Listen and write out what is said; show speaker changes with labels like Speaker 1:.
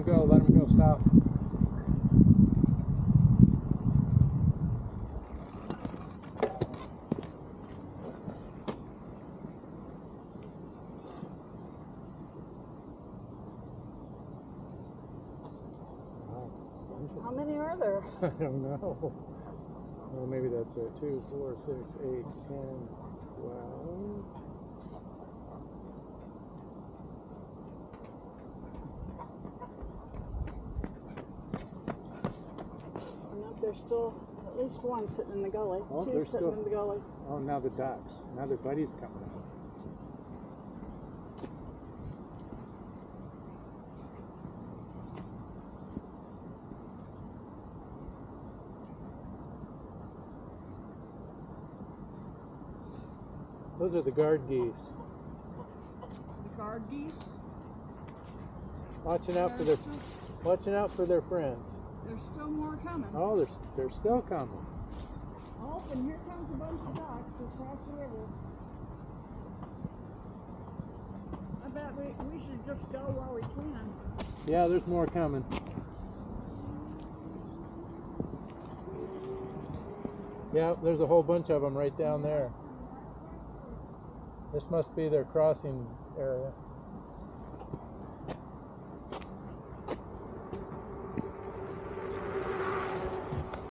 Speaker 1: them go. Let them go. Stop.
Speaker 2: How many are there?
Speaker 1: I don't know. Well, maybe that's it. 2, 4, 6, 8, 10, 12.
Speaker 2: Nope, there's still at least one sitting in the gully.
Speaker 1: Oh,
Speaker 2: Two
Speaker 1: there's
Speaker 2: sitting
Speaker 1: still-
Speaker 2: in the gully.
Speaker 1: Oh, now the ducks. Now their buddies coming out. Those are the guard geese.
Speaker 2: The guard geese?
Speaker 1: Watching out for their friends.
Speaker 2: There's still more coming.
Speaker 1: Oh, they're still coming.
Speaker 2: Oh, and here comes a bunch of ducks across the river. I bet we should just go while we can.
Speaker 1: Yeah, there's more coming. Yeah, there's a whole bunch of them right down there. This must be their crossing area.